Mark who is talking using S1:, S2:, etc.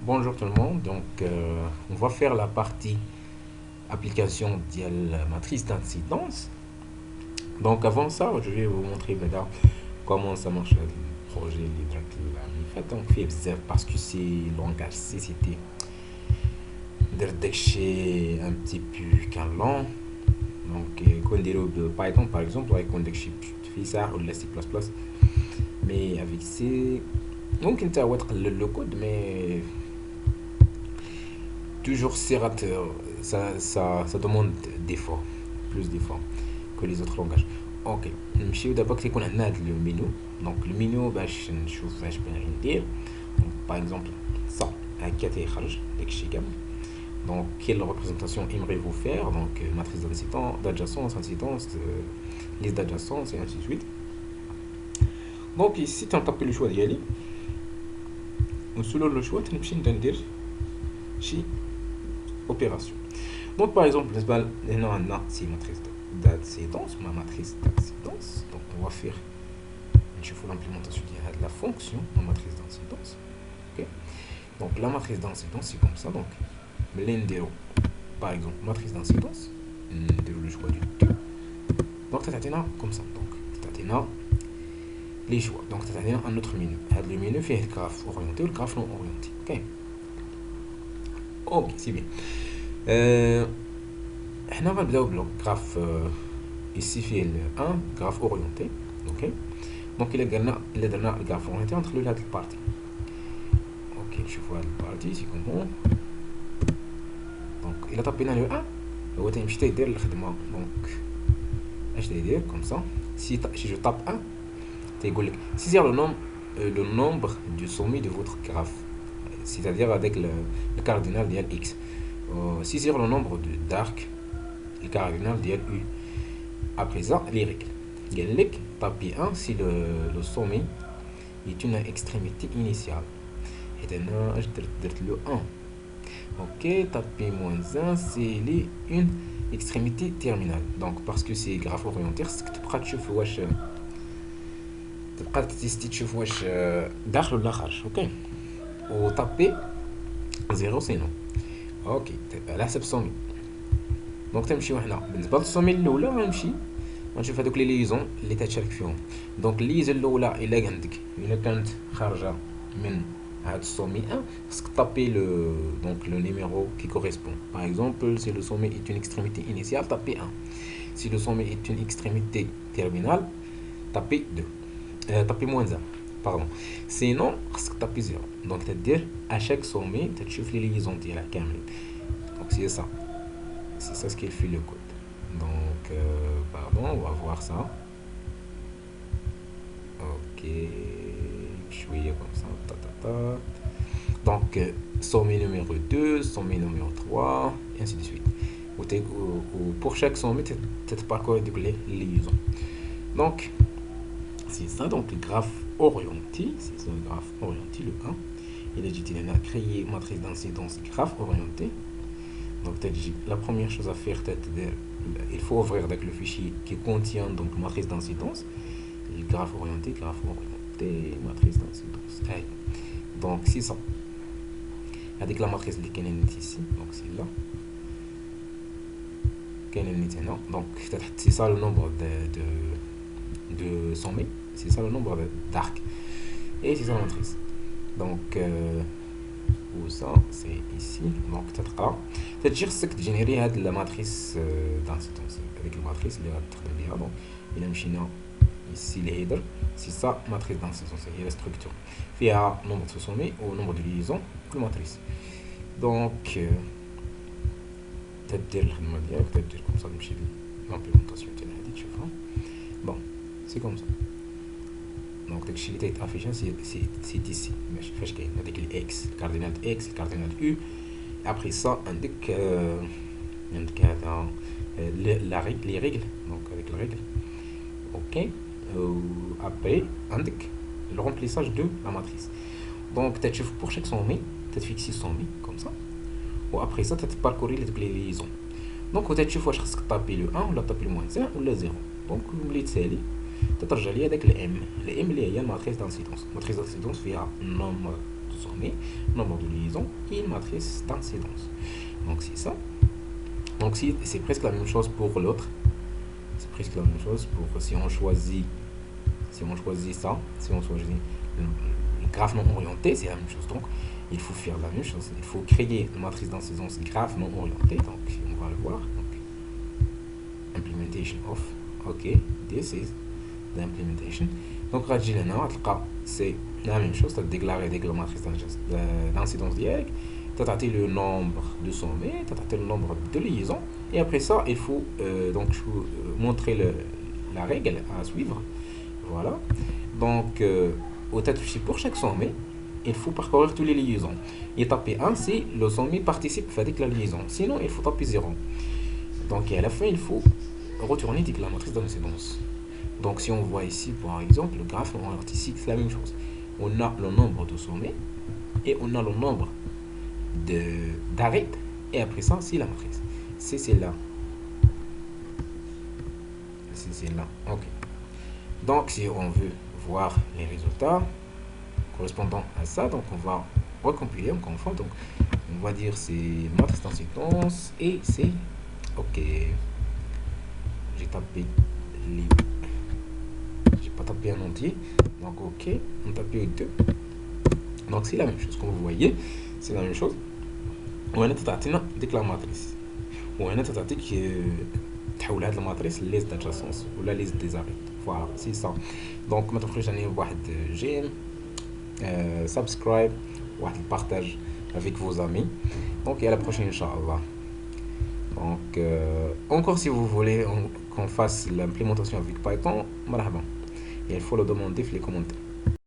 S1: Bonjour tout le monde, on va faire la partie application de la matrice d'incidence. Donc avant ça, je vais vous montrer maintenant comment ça marche le projet fait donc fait bzaf parce que c'est langage C c'était chez un petit peu qu'un long. Donc quand de Python par exemple, ouais, quand fait ça ou la C++, mais avec C donc انت le code mais toujours ça demande d'efforts, plus d'efforts que les autres langages. Ok, نمشيو d'abord كيكون عندنا هاد le menu. Donc le menu باش نشوف واش بغينا ندير. Donc par exemple ça هكا تيخرج داكشي كامل. Donc quelle représentation aimeriez-vous faire? Donc matrice d'adjacence, incidence, liste d'adjacence et ainsi de suite. Donc ici tu tapes le choix ديالي وسلو le choix تنمشي ندير شي opération. Donc par exemple, c'est matrice d'incidence, ma matrice d'incidence. Donc on va faire l'implémentation de la fonction en matrice d'incidence. Ok. Donc la matrice d'incidence c'est comme ça. Donc l'endero, par exemple, matrice d'incidence, le choix du 2. Donc tu as comme ça. Donc tu as les choix. Donc tu as un autre menu. Le menu fait le graphe orienté ou le graphe non orienté. Ok. Ok, c'est bien. On va le graphe ici fait le 1 graphe orienté. Ok. Donc il a donné le graphe orienté entre le lateral partie. Ok, je vois le partie c'est comment. Donc il a tapé dans le 1. هو تيمشي تيدير الخدمه. Donc اش تيدير comme ça. Si je tape 1 تيقول لك saisir le nombre du sommet de votre graphe, c'est-à-dire avec le cardinal ديال x. Saisir le nombre d'arcs, le cardinal ديال u. Après ça, les règles. قال لك tapez 1 si le sommet est une extrémité initiale. Et انا اش درت le 1. Ok, tapez -1 c'est une extrémité terminale. Donc parce que c'est graphe orienté, تبقى تشوف واش تبقى تيستي تشوف واش داخل ولا خارج. اوكي. وطابي 0 سي نو. اوكي على حسب السومي. دونك تنمشيو حنا بالنسبه للسومي الاولى غنمشي غنشوف هذوك لي ليزون اللي تتشارك فيهم. دونك الليزون الاولى الا عندك الا كانت خارجه من هاد السومي 1 خصك طابي le numéro qui correspond. Par exemple, si le sommet est une extrémité initiale, tapez 1. Si le sommet est une extrémité terminale, tapez 2. Tapez -1. Pardon. Sinon, خصك tapez 0. Donc c'est-à-dire à chaque sommet تشوف les liaisons ديالها كاملين. Donc c'est ça. C'est ça ce qu'il fait le code. Donc pardon, on va voir ça. Ok, شوية comme ça. Donc sommet numéro 2, sommet numéro 3, et ainsi de suite. Pour chaque sommet, tu parcours les liaisons. Donc c'est ça, donc le graphe orienté, c'est ça le graphe orienté, le 1. Il est dit à créer matrice d'incidence graphe orienté. Donc la première chose à faire, il faut ouvrir avec le fichier qui contient donc matrice d'incidence, le graphe orienté, matrice d'incidence. Donc c'est ça. Avec la matrice qui est ici, donc c'est là. Donc c'est ça le nombre de sommets, c'est ça le nombre d'arcs. Et c'est ça la matrice. Donc où ça c'est ici. Donc c'est-à-dire que générer la matrice d'incidence avec la matrice اللي غتخدم بها. Donc il a مشينا ici les headers, c'est ça matrice d'incidence, c'est la structure. فيها nombre de sommets ou nombre de liaisons la matrice. Donc تدير الخدمه ديالك تدير comme ça تمشي l'implémentation ديال هذه تشوفها. Bon, c'est comme ça. Donc داكشي اللي تيتافيشا c'est ici ماشي فاش كاين هذيك الاكس الكاردينال اكس الكاردينال يو. Après ça عندك هذا les règles, donc avec les règles. Ok. Après عندك le remplissage de la matrice. Donc تشوف pour chaque sommet تفيكسي sommet comme ça. وابري ça تتباركوري لي ليزون. دونك وتشوف واش خصك طابي لو 1 ولا طابي لو -1 ولا 0. دونك ملي تسالي تترجع ليا داك الام اللي هي الماتريس دانسيدونس. الماتريس دانسيدونس فيها نومبر دو de sommet, nombre de liaisons et une matrice d'incidence. Donc c'est ça. Donc si, c'est presque la même chose pour l'autre. C'est presque la même chose pour si on choisit ça, si on choisit le graphe non orienté, c'est la même chose. Donc il faut faire la même chose. Il faut créer une matrice d'incidence graphe non orienté. Donc on va le voir. Donc, implementation of. Ok, this is the implementation. Donc غتجي لهنا غتلقى c'est la même chose. déclarer la matrice d'incidence directe. Tu le nombre de sommets, tu le nombre de liaisons, et après ça, il faut donc montrer la règle à suivre. Voilà. Donc, au tête pour chaque sommet, il faut parcourir toutes les liaisons. Étape 1, si le sommet participe avec la liaison. Sinon, il faut taper 0. Donc, à la fin, il faut retourner la matrice d'incidence. Donc, si on voit ici, par exemple, le graphe artistique, c'est la même chose. On a le nombre de sommets et on a le nombre d'arrêt, et après ça, c'est la matrice. C'est celle-là. C'est celle-là. Ok. Donc, si on veut voir les résultats correspondant à ça, donc on va recompiler encore une fois. Donc, on va dire c'est matrice d'incidence et c'est ok. J'ai tapé les. J'ai pas tapé un entier. Donc, ok. On tape 2. Donc, c'est la même chose. Comme vous voyez, c'est la même chose. وهنا تعطينا ديك لا ماتريس وهنا تعطيك تحول هاد الماتريس ليست دادجاسونس ولا ليست ديزاريت فوالا سي سا دونك ما تبخلوش علينا بواحد جيم سبسكرايب واحد البارطاج avec vos amis donc et à la prochaine inchallah donc encore si vous voulez qu'on fasse l'implémentation avec Python marhaba et il faut le demander dans les commentaires.